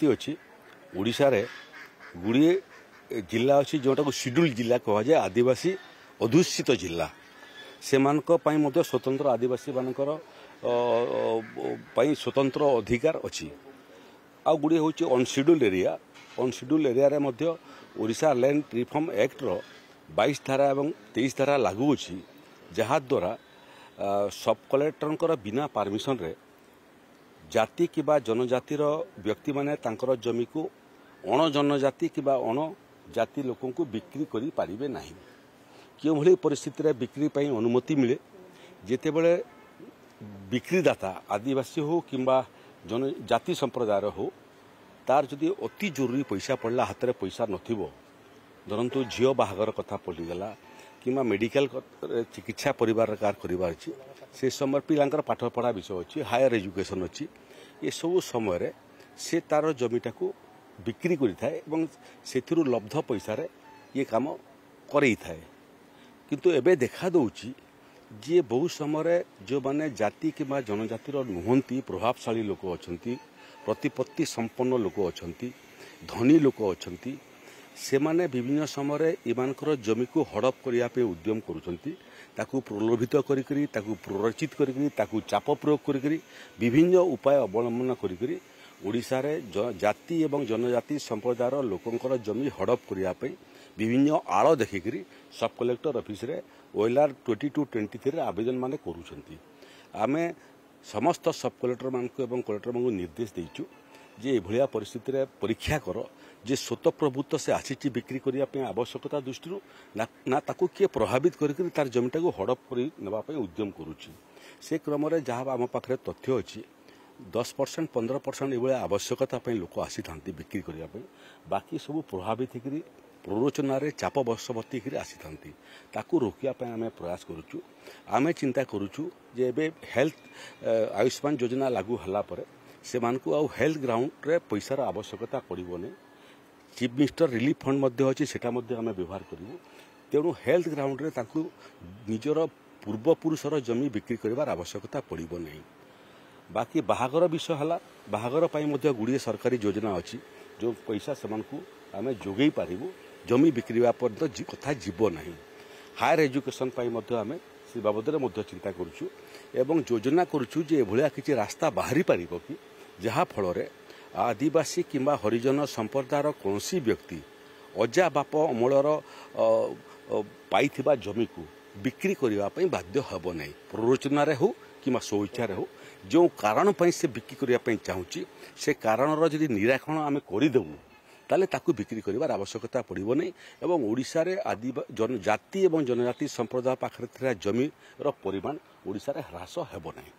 परिस्थिति अच्छी ओडिशा रे गुड़िए जिला अच्छी जोटा को शेड्यूल जिला कह जाए आदिवासी अधुषित जिला से स्वतंत्र आदिवासी मानकर स्वतंत्र अधिकार अच्छी आ गुड़िए हूँ अनशेड्यूल एरिया रे मध्य ओडिशा लैंड रिफॉर्म एक्ट रो 22 धारा एवं 23 धारा लागू अच्छी जहाद्वारा सब कलेक्टर बिना परमिशन रे जाति किबा जनजातिर व्यक्ति माने तांकर जमी को अण जनजाति किबा अण जाति लोकों को बिक्री करि पारिबे नाही क्यों भली परिस्थिति रे बिक्री पई अनुमति मिले जेते बेले बिक्रीदाता आदिवासी हो किंबा जनजाति संप्रदाय हो तार जदि अति जरूरी पैसा पड़ला हाथ में पैसा नथिबो धरंतु झील बाहागर कथा पड़गला कि मेडिकल चिकित्सा परिवार कार कर से समय पिलांकर पाठ पढ़ा विषय अच्छी हायर एजुकेशन अच्छी ये सब समय से तार जमीटा को बिक्री करें लब्ध पैसा ये कम करे किंतु एबे देखा दौची जे बहु समय जो माने जाति कि जनजातिर नुहंती प्रभावशाली लोक अच्छा प्रतिपत्ति संपन्न लोक अच्छा धनी लोक अच्छा से माने विभिन्न समय इमानकर जमी को हड़प करने उद्यम करुँच प्रलोभित करी प्ररोचित करी चाप प्रयोग करी विभिन्न उपाय अवलंबन करी ओडिशा रे जाति एवं जनजाति संप्रदायर लोकंकर जमी हड़प करने विभिन्न आड़ देखिकी सब कलेक्टर ऑफिस रे OLR 2223 आवेदन माने करुछंती आमे समस्त सब कलेक्टर मानक एवं कलेक्टर मानक निर्देश देइछु जे एभलिया परिस्थिति रे परीक्षा कर जे स्वतःप्रभुत्व से आसी बिक्री करने आवश्यकता दृष्टि ना ताकू किए प्रभावित करके तार जमीटा को हड़प कर नापी उद्यम करुच्ची से क्रम जहाँ आम पाखे तथ्य अच्छी 10% 15% ये आवश्यकता लोक आसी था बिक्री करने बाकी सब प्रभावित होकर प्ररोचन चाप बशवर्ती आसी था रोकने आम प्रयास करुचु आम चिंता करुचु जे एबे हेल्थ आयुष्मान योजना लागू हला पर से मानकु आउ हेल्थ ग्राउंड रे पैसार आवश्यकता पड़ोनी चीफ मिनिस्टर रिलीफ फंड अच्छी सेटा आम व्यवहार करूँ तेणु हेल्थ ग्राउंड रे निजर पूर्वपुरुषर जमी बिक्री कर आवश्यकता पड़ो नहीं बाकी बाहागर विषय है बाहागर गुड़िए सरकारी योजना अच्छी जो पैसा से आम जोगई पारू जमी बिक्री पर्यंत कथा जीव ना हायर एजुकेशन आम से बाबद चिंता करुचु एवं योजना करुचु जे एभलिया किछि रास्ता बाहरी पारिबो कि जहा फल आदिवासी किंबा हरिजन संप्रदायर कौन व्यक्ति अजा बाप अमलर पाइथिबा जमी को बिक्री करने बाध्य हेब नहीं प्ररोचन हो कि स्वइच्छा हो जो कारण से बिक्री करने चाहूँगी से कारणर जदि निराकरण आम करदेबू ताले ताकू बिक्री कर आवश्यकता पड़ो नहीं एवं ओडिशा रे जाति एवं जनजाति संप्रदाय पाखे जमीर परिमाण ओडिशा रे ह्रास हेब नहीं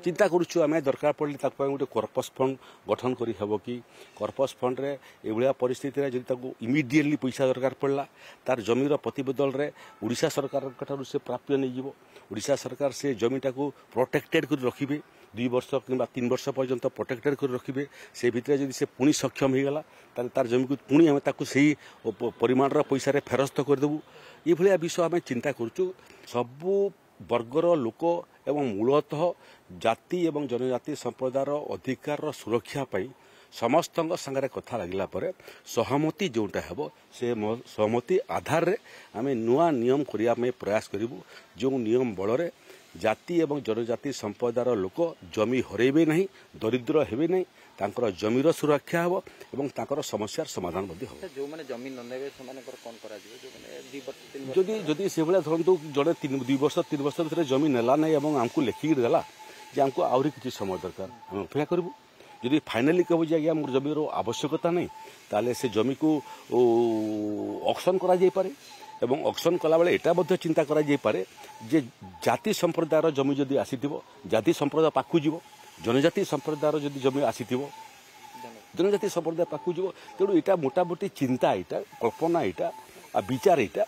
चिंता करुचु आम दरकार पड़े गोटे कर्पस फंड गठन करी हेब कि कर्पस फंड रे एभलिया परिस्थिति रे जदि इमिडिएटली पैसा दरकार पड़ला तार जमीर प्रतिबदल रे ओडिशा सरकार से प्राप्य नहीं जीवो ओडिशा सरकार से जमीटा को प्रोटेक्टेड कर रखिबे 2 वर्ष कि 3 वर्ष पर्यंत प्रोटेक्टेड कर रखिबे से भितर जदि से पुणी सक्षम हो गला तार जमी को पुणी आम सही परिमाण पैसा रे फेरस्त करदेबू ये भलिया विषय आम चिंता करुचु सबू वर्गर लोक एवं मूलतः जाति एवं जनजाति संप्रदायर अधिकार सुरक्षा पाई समस्त संगे कथा लगिला परे सहमति जोटा हेबो से सहमति आधार रे आमे नुआ नियम करिया प्रयास करिबु जो नियम बल जाति एवं जनजाति संप्रदायर लोक जमी हरेबे नहीं दरिद्र हेबे नहीं तांकर जमीर सुरक्षा हेबो एवं तांकर समस्यार समाधान मध्ये हो जो माने जमी न नेबे समानकर कोन करा जिवो जो माने 2 वर्ष 3 वर्ष जदि जदि से भला धरंतु जड़े 2 वर्ष 3 वर्ष भीतर जमी नेला नहीं एवं हमको लेखिक देला जे हमको आउरी किछि समय दरकार हम अपेक्षा करबु जदि फाइनाली कहबो जे आज्ञा मोर जमीर आवश्यकता नहीं ताले से जमी को ऑक्शन करा जाय पारे एवं ऑक्शन कला बेले एटा मध्ये चिंता करा जाय पारे जे जाति संप्रदायर जमी जदि आसीथिबो जाति संप्रदाय पाखु जीवो जनजाति संप्रदायर जदि जमी आसीथिबो जनजाति संप्रदाय पाखु जीवो तेणु एटा मोटामोटी चिंता एटा कल्पना एटा आ विचार एटा।